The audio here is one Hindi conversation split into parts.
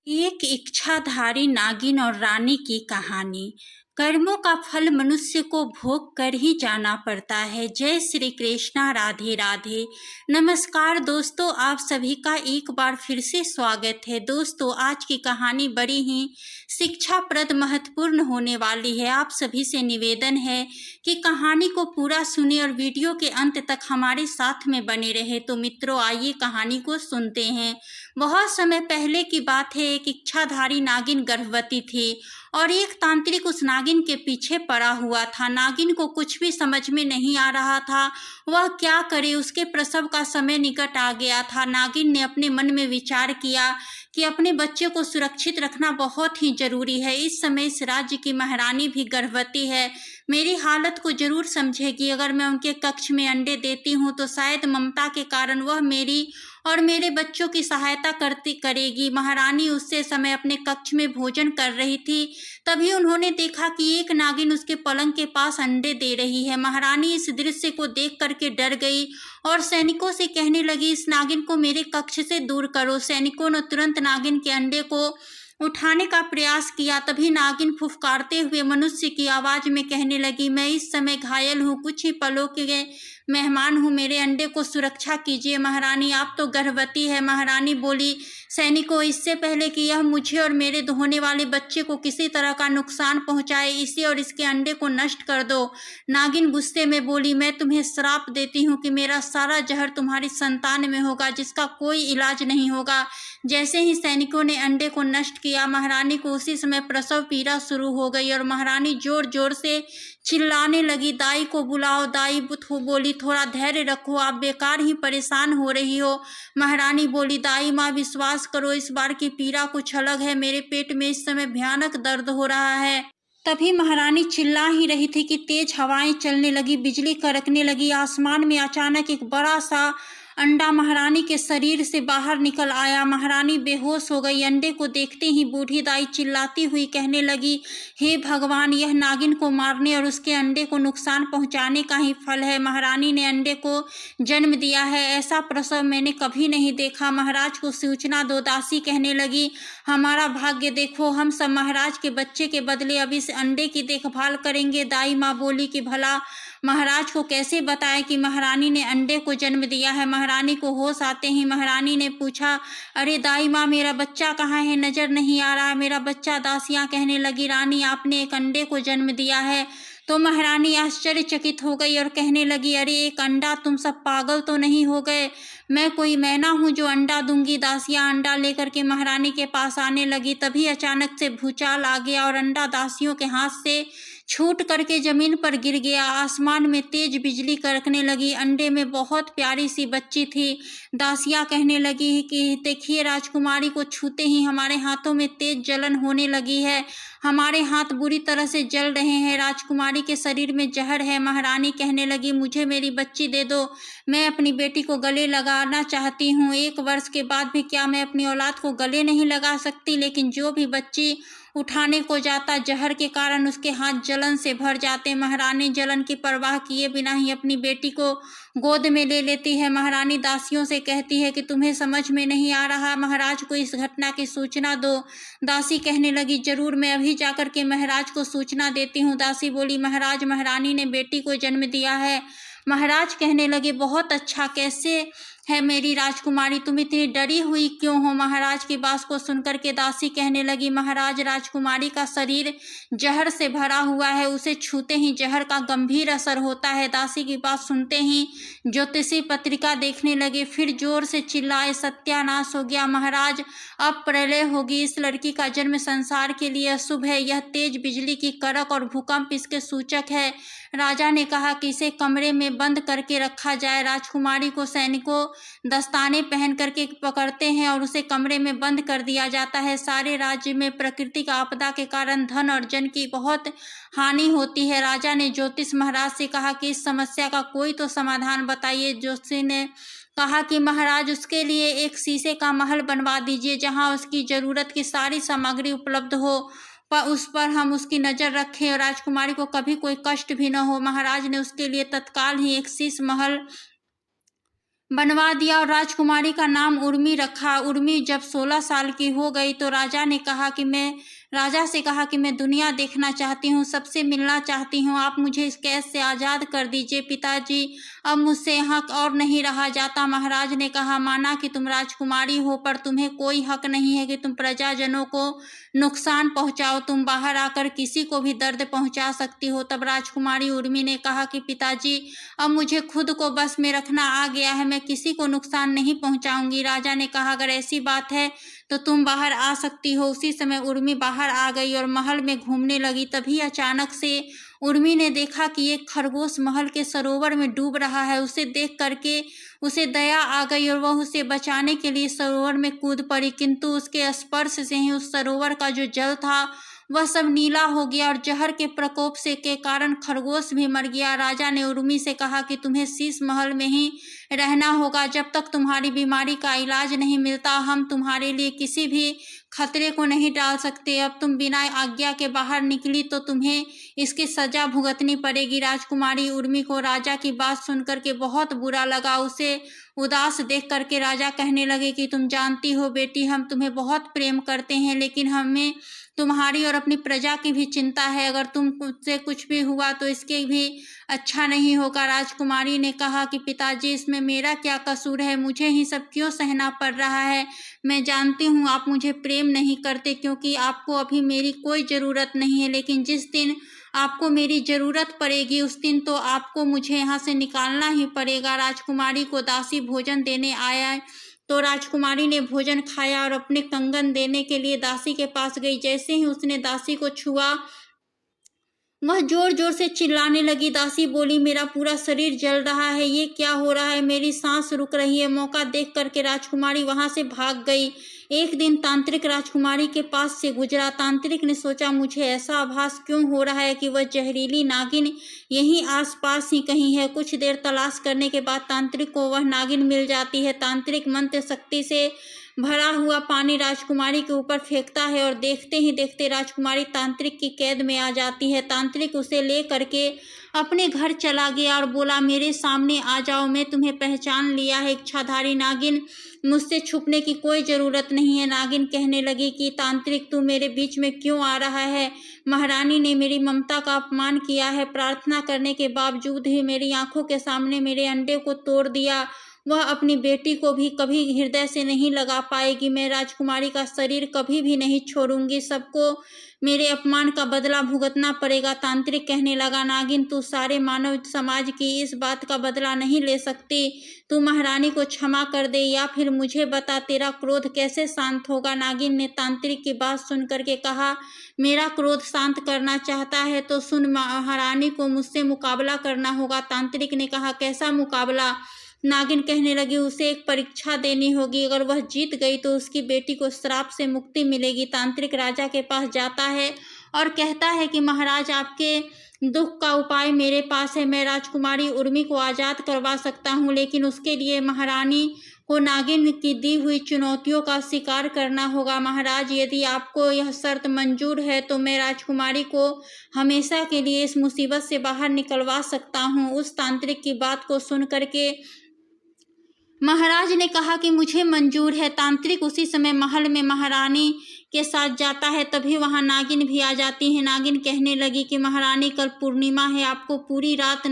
एक इच्छाधारी नागिन और रानी की कहानी। कर्मों का फल मनुष्य को भोग कर ही जाना पड़ता है। जय श्री कृष्णा, राधे राधे। नमस्कार दोस्तों, आप सभी का एक बार फिर से स्वागत है। दोस्तों, आज की कहानी बड़ी ही शिक्षाप्रद महत्वपूर्ण होने वाली है। आप सभी से निवेदन है कि कहानी को पूरा सुने और वीडियो के अंत तक हमारे साथ में बने रहे। तो मित्रों, आइए कहानी को सुनते हैं। बहुत समय पहले की बात है। एक इच्छाधारी नागिन गर्भवती थी और एक तांत्रिक उस नागिन के पीछे पड़ा हुआ था। नागिन को कुछ भी समझ में नहीं आ रहा था, वह क्या करे। उसके प्रसव का समय निकट आ गया था। नागिन ने अपने मन में विचार किया कि अपने बच्चे को सुरक्षित रखना बहुत ही जरूरी है। इस समय इस राज्य की महारानी भी गर्भवती है, मेरी हालत को जरूर समझेगी। अगर मैं उनके कक्ष में अंडे देती हूँ तो शायद ममता के कारण वह मेरी और मेरे बच्चों की सहायता करेगी। महारानी उससे समय अपने कक्ष में भोजन कर रही थी। तभी उन्होंने देखा कि एक नागिन उसके पलंग के पास अंडे दे रही है। महारानी इस दृश्य को देख करके डर गई और सैनिकों से कहने लगी, इस नागिन को मेरे कक्ष से दूर करो। सैनिकों ने तुरंत नागिन के अंडे को उठाने का प्रयास किया। तभी नागिन फुफकारते हुए मनुष्य की आवाज में कहने लगी, मैं इस समय घायल हूँ, कुछ ही पलों के मेहमान हूँ, मेरे अंडे को सुरक्षा कीजिए। महारानी, आप तो गर्भवती है। महारानी बोली, सैनिकों, इससे पहले कि यह मुझे और मेरे होने वाले बच्चे को किसी तरह का नुकसान पहुंचाए, इसे और इसके अंडे को नष्ट कर दो। नागिन गुस्से में बोली, मैं तुम्हें श्राप देती हूँ कि मेरा सारा जहर तुम्हारी संतान में होगा, जिसका कोई इलाज नहीं होगा। जैसे ही सैनिकों ने अंडे को नष्ट किया, महारानी को उसी समय प्रसव पीड़ा शुरू हो गई और महारानी जोर जोर से चिल्लाने लगी, दाई को बुलाओ। दाई बोली, थोड़ा धैर्य रखो, आप बेकार ही परेशान हो रही हो। महारानी बोली, दाई माँ, विश्वास करो, इस बार की पीड़ा कुछ अलग है। मेरे पेट में इस समय भयानक दर्द हो रहा है। तभी महारानी चिल्ला ही रही थी कि तेज हवाएं चलने लगी, बिजली कड़कने लगी। आसमान में अचानक एक बड़ा सा अंडा महारानी के शरीर से बाहर निकल आया। महारानी बेहोश हो गई। अंडे को देखते ही बूढ़ी दाई चिल्लाती हुई कहने लगी, हे भगवान, यह नागिन को मारने और उसके अंडे को नुकसान पहुंचाने का ही फल है। महारानी ने अंडे को जन्म दिया है, ऐसा प्रसव मैंने कभी नहीं देखा। महाराज को सूचना दो। दासी कहने लगी, हमारा भाग्य देखो, हम सब महाराज के बच्चे के बदले अब इस अंडे की देखभाल करेंगे। दाई माँ बोली कि भला महाराज को कैसे बताए कि महारानी ने अंडे को जन्म दिया है। महारानी को होश आते ही महारानी ने पूछा, अरे दाई माँ, मेरा बच्चा कहाँ है, नजर नहीं आ रहा मेरा बच्चा। दासियां कहने लगी, रानी, आपने एक अंडे को जन्म दिया है। तो महारानी आश्चर्यचकित हो गई और कहने लगी, अरे एक अंडा, तुम सब पागल तो नहीं हो गए? मैं कोई मैना हूँ जो अंडा दूंगी? दासियां अंडा लेकर के महारानी के पास आने लगी। तभी अचानक से भूचाल आ गया और अंडा दासियों के हाथ से छूट करके जमीन पर गिर गया। आसमान में तेज बिजली कड़कने लगी। अंडे में बहुत प्यारी सी बच्ची थी। दासियां कहने लगी कि देखिए, राजकुमारी को छूते ही हमारे हाथों में तेज जलन होने लगी है, हमारे हाथ बुरी तरह से जल रहे हैं, राजकुमारी के शरीर में जहर है। महारानी कहने लगी, मुझे मेरी बच्ची दे दो, मैं अपनी बेटी को गले लगाना चाहती हूँ। 1 वर्ष के बाद भी क्या मैं अपनी औलाद को गले नहीं लगा सकती? लेकिन जो भी बच्ची उठाने को जाता, जहर के कारण उसके हाथ जलन से भर जाते। महारानी जलन की परवाह किए बिना ही अपनी बेटी को गोद में ले लेती है। महारानी दासियों से कहती है कि तुम्हें समझ में नहीं आ रहा, महाराज को इस घटना की सूचना दो। दासी कहने लगी, जरूर, मैं अभी जाकर के महाराज को सूचना देती हूँ। दासी बोली, महाराज, महारानी ने बेटी को जन्म दिया है। महाराज कहने लगे, बहुत अच्छा, कैसे है मेरी राजकुमारी, तुम इतनी डरी हुई क्यों हो? महाराज की बात को सुनकर के दासी कहने लगी, महाराज, राजकुमारी का शरीर जहर से भरा हुआ है, उसे छूते ही जहर का गंभीर असर होता है। दासी की बात सुनते ही ज्योतिषी पत्रिका देखने लगे, फिर जोर से चिल्लाए, सत्यानाश हो गया महाराज, अब प्रलय होगी। इस लड़की का जन्म संसार के लिए अशुभ है। यह तेज बिजली की कड़क और भूकंप इसके सूचक है। राजा ने कहा कि इसे कमरे में बंद करके रखा जाए। राजकुमारी को सैनिकों दस्ताने पहन करके पकड़ते हैं और उसे कमरे में बंद कर दिया जाता है। सारे राज्य में प्राकृतिक आपदा के कारण धन और जन की बहुत हानि होती है। राजा ने ज्योतिष महाराज से कहा कि इस समस्या का कोई तो समाधान बताइए। ज्योतिषी ने कहा कि महाराज, उसके लिए एक शीशे का महल बनवा दीजिए, जहां उसकी जरूरत की सारी सामग्री उपलब्ध हो, पर उस पर हम उसकी नजर रखें और राजकुमारी को कभी कोई कष्ट भी न हो। महाराज ने उसके लिए तत्काल ही एक शीश महल बनवा दिया और राजकुमारी का नाम उर्मी रखा। उर्मी जब 16 साल की हो गई तो राजा से कहा कि मैं दुनिया देखना चाहती हूँ, सबसे मिलना चाहती हूँ, आप मुझे इस कैद से आज़ाद कर दीजिए पिताजी, अब मुझसे हक और नहीं रहा जाता। महाराज ने कहा, माना कि तुम राजकुमारी हो पर तुम्हें कोई हक नहीं है कि तुम प्रजाजनों को नुकसान पहुंचाओ, तुम बाहर आकर किसी को भी दर्द पहुंचा सकती हो। तब राजकुमारी उर्मी ने कहा कि पिताजी, अब मुझे खुद को बस में रखना आ गया है, मैं किसी को नुकसान नहीं पहुंचाऊंगी। राजा ने कहा, अगर ऐसी बात है तो तुम बाहर आ सकती हो। उसी समय उर्मी बाहर आ गई और महल में घूमने लगी। तभी अचानक से उर्मी ने देखा कि एक खरगोश महल के सरोवर में डूब रहा है। उसे देख करके उसे दया आ गई और वह उसे बचाने के लिए सरोवर में कूद पड़ी, किंतु उसके स्पर्श से ही उस सरोवर का जो जल था वह सब नीला हो गया और जहर के प्रकोप से के कारण खरगोश भी मर गया। राजा ने उर्मी से कहा कि तुम्हें शीश महल में ही रहना होगा, जब तक तुम्हारी बीमारी का इलाज नहीं मिलता हम तुम्हारे लिए किसी भी खतरे को नहीं डाल सकते। अब तुम बिना आज्ञा के बाहर निकली तो तुम्हें इसकी सजा भुगतनी पड़ेगी। राजकुमारी उर्मी को राजा की बात सुनकर के बहुत बुरा लगा। उसे उदास देख करके राजा कहने लगे कि तुम जानती हो बेटी, हम तुम्हें बहुत प्रेम करते हैं, लेकिन हमें तुम्हारी और अपनी प्रजा की भी चिंता है। अगर तुमसे कुछ भी हुआ तो इसके भी अच्छा नहीं होगा। राजकुमारी ने कहा कि पिताजी, इसमें मेरा क्या कसूर है, मुझे ही सब क्यों सहना पड़ रहा है। मैं जानती हूँ आप मुझे प्रेम नहीं करते क्योंकि आपको अभी मेरी कोई ज़रूरत नहीं है, लेकिन जिस दिन आपको मेरी ज़रूरत पड़ेगी उस दिन तो आपको मुझे यहाँ से निकालना ही पड़ेगा। राजकुमारी को दासी भोजन देने आया तो राजकुमारी ने भोजन खाया और अपने कंगन देने के लिए दासी के पास गई। जैसे ही उसने दासी को छुआ वह जोर जोर से चिल्लाने लगी। दासी बोली, मेरा पूरा शरीर जल रहा है, ये क्या हो रहा है, मेरी सांस रुक रही है। मौका देख करके राजकुमारी वहां से भाग गई। एक दिन तांत्रिक राजकुमारी के पास से गुजरा। तांत्रिक ने सोचा, मुझे ऐसा आभास क्यों हो रहा है कि वह जहरीली नागिन यहीं आसपास ही कहीं है। कुछ देर तलाश करने के बाद तांत्रिक को वह नागिन मिल जाती है। तांत्रिक मंत्र शक्ति से भरा हुआ पानी राजकुमारी के ऊपर फेंकता है और देखते ही देखते राजकुमारी तांत्रिक की कैद में आ जाती है। तांत्रिक उसे ले करके अपने घर चला गया और बोला, मेरे सामने आ जाओ, मैं तुम्हें पहचान लिया है, इच्छाधारी नागिन, मुझसे छुपने की कोई ज़रूरत नहीं है। नागिन कहने लगी कि तांत्रिक, तू मेरे बीच में क्यों आ रहा है? महारानी ने मेरी ममता का अपमान किया है, प्रार्थना करने के बावजूद ही मेरी आंखों के सामने मेरे अंडे को तोड़ दिया। वह अपनी बेटी को भी कभी हृदय से नहीं लगा पाएगी। मैं राजकुमारी का शरीर कभी भी नहीं छोड़ूंगी, सबको मेरे अपमान का बदला भुगतना पड़ेगा। तांत्रिक कहने लगा, नागिन, तू सारे मानव समाज की इस बात का बदला नहीं ले सकती। तू महारानी को क्षमा कर दे या फिर मुझे बता, तेरा क्रोध कैसे शांत होगा? नागिन ने तांत्रिक की बात सुन करके कहा, मेरा क्रोध शांत करना चाहता है तो सुन, महारानी को मुझसे मुकाबला करना होगा। तांत्रिक ने कहा, कैसा मुकाबला? नागिन कहने लगी, उसे एक परीक्षा देनी होगी, अगर वह जीत गई तो उसकी बेटी को श्राप से मुक्ति मिलेगी। तांत्रिक राजा के पास जाता है और कहता है कि महाराज, आपके दुख का उपाय मेरे पास है, मैं राजकुमारी उर्मी को आज़ाद करवा सकता हूँ, लेकिन उसके लिए महारानी को नागिन की दी हुई चुनौतियों का स्वीकार करना होगा। महाराज, यदि आपको यह शर्त मंजूर है तो मैं राजकुमारी को हमेशा के लिए इस मुसीबत से बाहर निकलवा सकता हूँ। उस तांत्रिक की बात को सुन करके महाराज ने कहा कि मुझे मंजूर है। तांत्रिक उसी समय महल में महारानी के साथ जाता है। तभी वहां नागिन भी आ जाती है। नागिन कहने लगी कि महारानी, कल पूर्णिमा है, आपको पूरी रात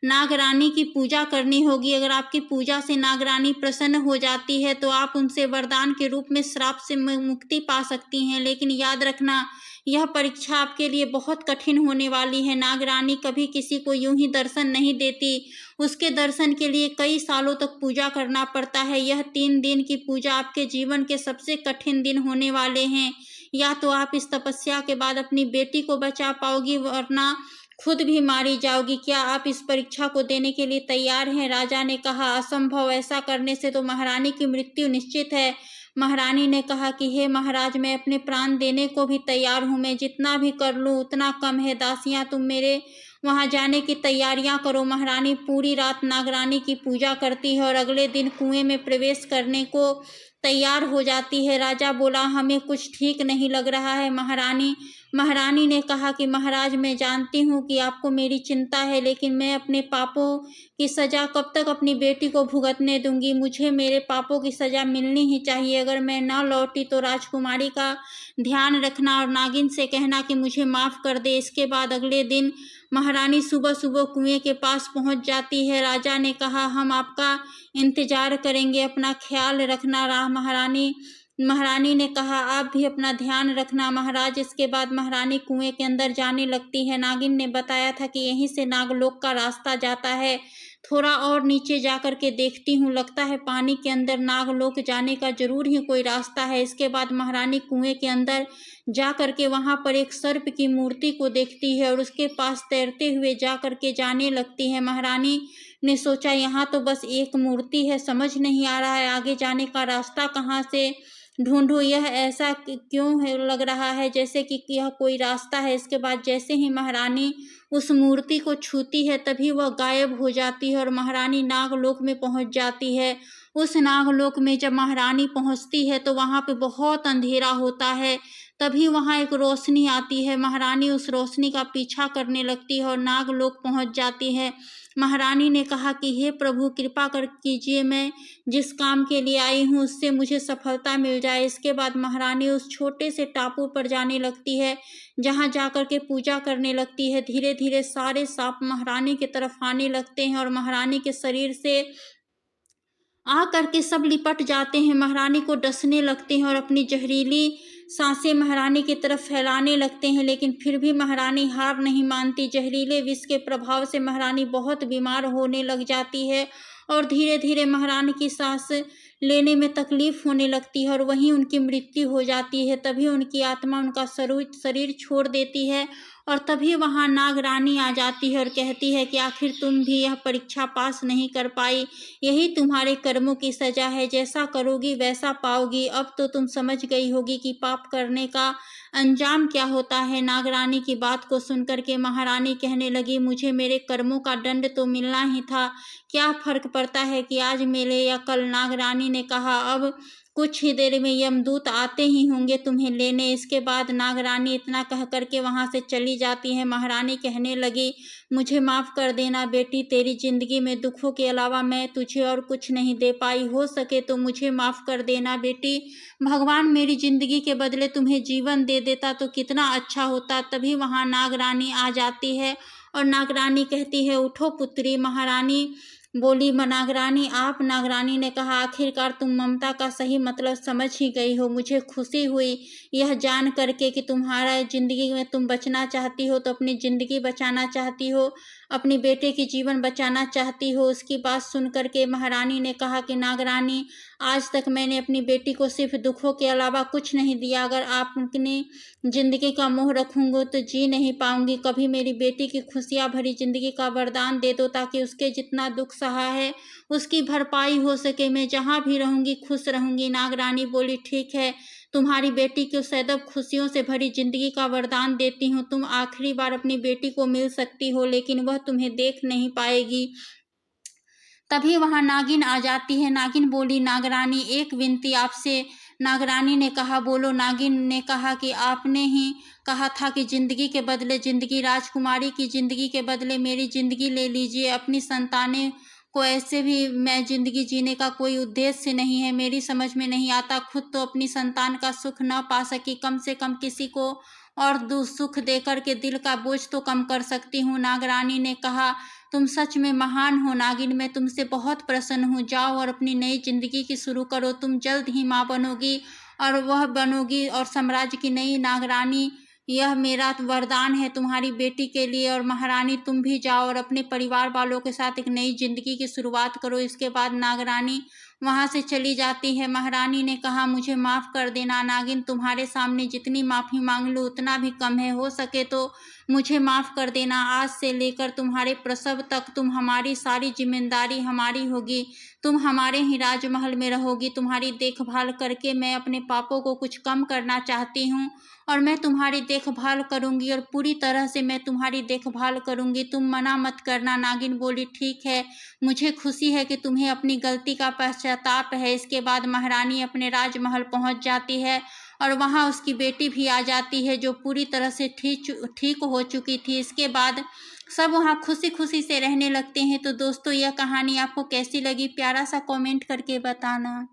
नागरानी की पूजा करनी होगी। अगर आपकी पूजा से नागरानी प्रसन्न हो जाती है तो आप उनसे वरदान के रूप में श्राप से मुक्ति पा सकती हैं, लेकिन याद रखना, यह परीक्षा आपके लिए बहुत कठिन होने वाली है। नागरानी कभी किसी को यूं ही दर्शन नहीं देती, उसके दर्शन के लिए कई सालों तक पूजा करना पड़ता है। यह 3 दिन की पूजा आपके जीवन के सबसे कठिन दिन होने वाले हैं। या तो आप इस तपस्या के बाद अपनी बेटी को बचा पाओगी, वरना खुद भी मारी जाओगी। क्या आप इस परीक्षा को देने के लिए तैयार हैं? राजा ने कहा, असंभव, ऐसा करने से तो महारानी की मृत्यु निश्चित है। महारानी ने कहा कि हे महाराज, मैं अपने प्राण देने को भी तैयार हूँ, मैं जितना भी कर लूँ उतना कम है। दासियाँ, तुम मेरे वहां जाने की तैयारियां करो। महारानी पूरी रात नागरानी की पूजा करती है और अगले दिन कुएं में प्रवेश करने को तैयार हो जाती है। राजा बोला, हमें कुछ ठीक नहीं लग रहा है। महारानी महारानी ने कहा कि महाराज, मैं जानती हूँ कि आपको मेरी चिंता है, लेकिन मैं अपने पापों की सज़ा कब तक अपनी बेटी को भुगतने दूंगी। मुझे मेरे पापों की सज़ा मिलनी ही चाहिए। अगर मैं ना लौटी तो राजकुमारी का ध्यान रखना और नागिन से कहना कि मुझे माफ़ कर दे। इसके बाद अगले दिन महारानी सुबह सुबह कुएं के पास पहुंच जाती है। राजा ने कहा, हम आपका इंतजार करेंगे, अपना ख्याल रखना। महारानी ने कहा, आप भी अपना ध्यान रखना महाराज। इसके बाद महारानी कुएं के अंदर जाने लगती है। नागिन ने बताया था कि यहीं से नागलोक का रास्ता जाता है। थोड़ा और नीचे जाकर के देखती हूँ, लगता है पानी के अंदर नागलोक जाने का जरूर ही कोई रास्ता है। इसके बाद महारानी कुएं के अंदर जा करके वहां पर एक सर्प की मूर्ति को देखती है और उसके पास तैरते हुए जा करके जाने लगती है। महारानी ने सोचा, यहाँ तो बस एक मूर्ति है, समझ नहीं आ रहा है आगे जाने का रास्ता कहाँ से ढूंढूं। यह ऐसा क्यों है, लग रहा है जैसे कि यह कोई रास्ता है। इसके बाद जैसे ही महारानी उस मूर्ति को छूती है तभी वह गायब हो जाती है और महारानी नागलोक में पहुंच जाती है। उस नागलोक में जब महारानी पहुंचती है तो वहां पे बहुत अंधेरा होता है। तभी वहां एक रोशनी आती है। महारानी उस रोशनी का पीछा करने लगती है और नागलोक पहुंच जाती है। महारानी ने कहा कि हे प्रभु, कृपा कर कीजिए, मैं जिस काम के लिए आई हूँ उससे मुझे सफलता मिल जाए। इसके बाद महारानी उस छोटे से टापू पर जाने लगती है, जहाँ जाकर के पूजा करने लगती है। धीरे धीरे सारे सांप महारानी की तरफ आने लगते हैं और महारानी के शरीर से आ करके सब लिपट जाते हैं, महारानी को डसने लगते हैं और अपनी जहरीली सांसें महारानी की तरफ फैलाने लगते हैं। लेकिन फिर भी महारानी हार नहीं मानती। जहरीले विष के प्रभाव से महारानी बहुत बीमार होने लग जाती है और धीरे धीरे महारानी की सांस लेने में तकलीफ होने लगती है और वहीं उनकी मृत्यु हो जाती है। तभी उनकी आत्मा उनका शरीर छोड़ देती है और तभी वहां नागरानी आ जाती है और कहती है कि आखिर तुम भी यह परीक्षा पास नहीं कर पाई, यही तुम्हारे कर्मों की सजा है, जैसा करोगी वैसा पाओगी। अब तो तुम समझ गई होगी कि पाप करने का अंजाम क्या होता है। नागरानी की बात को सुनकर के महारानी कहने लगी, मुझे मेरे कर्मों का दंड तो मिलना ही था, क्या फर्क पड़ता है कि आज मिले या कल। नागरानी ने कहा, अब कुछ ही देर में यमदूत आते ही होंगे तुम्हें लेने। इसके बाद नागरानी इतना कह करके वहां से चली जाती है। महारानी कहने लगी, मुझे माफ कर देना बेटी, तेरी जिंदगी में दुखों के अलावा मैं तुझे और कुछ नहीं दे पाई, हो सके तो मुझे माफ कर देना बेटी। भगवान मेरी जिंदगी के बदले तुम्हें जीवन दे देता तो कितना अच्छा होता। तभी वहां नागरानी आ जाती है और नागरानी कहती है, उठो पुत्री। महारानी बोली, नागरानी आप। नागरानी ने कहा, आखिरकार तुम ममता का सही मतलब समझ ही गई हो। मुझे खुशी हुई यह जान करके कि तुम्हारा जिंदगी में तुम बचना चाहती हो, तो अपनी जिंदगी बचाना चाहती हो, अपनी बेटे की जीवन बचाना चाहती हो। उसकी बात सुन करके महारानी ने कहा कि नागरानी, आज तक मैंने अपनी बेटी को सिर्फ दुखों के अलावा कुछ नहीं दिया। अगर आप अपनी जिंदगी का मोह रखूंगी तो जी नहीं पाऊंगी। कभी मेरी बेटी की खुशियां भरी जिंदगी का वरदान दे दो, ताकि उसके जितना दुख सहा है उसकी भरपाई हो सके। मैं जहाँ भी रहूंगी खुश रहूंगी। नागरानी बोली, ठीक है, तुम्हारी बेटी को सदैव खुशियों से भरी जिंदगी का वरदान देती हूँ। तुम आखिरी बार अपनी बेटी को मिल सकती हो, लेकिन वह तुम्हें देख नहीं पाएगी। तभी वहां नागिन आ जाती है। नागिन बोली, नागरानी एक विनती आपसे। नागरानी ने कहा, बोलो। नागिन ने कहा कि आपने ही कहा था कि जिंदगी के बदले जिंदगी, राजकुमारी की जिंदगी के बदले मेरी जिंदगी ले लीजिए। अपनी संतानें को ऐसे भी मैं जिंदगी जीने का कोई उद्देश्य नहीं है। मेरी समझ में नहीं आता, खुद तो अपनी संतान का सुख न पा सकी, कम से कम किसी को और सुख देकर के दिल का बोझ तो कम कर सकती हूँ। नागरानी ने कहा, तुम सच में महान हो नागिन, मैं तुमसे बहुत प्रसन्न हूँ। जाओ और अपनी नई जिंदगी की शुरू करो। तुम जल्द ही माँ बनोगी और वह बनोगी और साम्राज्य की नई नागरानी। यह मेरा वरदान है तुम्हारी बेटी के लिए। और महारानी, तुम भी जाओ और अपने परिवार वालों के साथ एक नई जिंदगी की शुरुआत करो। इसके बाद नागरानी वहां से चली जाती है। महारानी ने कहा, मुझे माफ कर देना नागिन, तुम्हारे सामने जितनी माफी मांग लूं उतना भी कम है। हो सके तो मुझे माफ कर देना। आज से लेकर तुम्हारे प्रसव तक तुम हमारी सारी जिम्मेदारी हमारी होगी। तुम हमारे ही राजमहल में रहोगी। तुम्हारी देखभाल करके मैं अपने पापों को कुछ कम करना चाहती हूँ और मैं तुम्हारी देखभाल करूंगी और पूरी तरह से मैं तुम्हारी देखभाल करूंगी। तुम मना मत करना। नागिन बोली, ठीक है, मुझे खुशी है कि तुम्हें अपनी गलती का पश्चाताप है। इसके बाद महारानी अपने राजमहल पहुंच जाती है और वहाँ उसकी बेटी भी आ जाती है जो पूरी तरह से ठीक हो चुकी थी। इसके बाद सब वहाँ खुशी खुशी से रहने लगते हैं। तो दोस्तों, यह कहानी आपको कैसी लगी, प्यारा सा कमेंट करके बताना।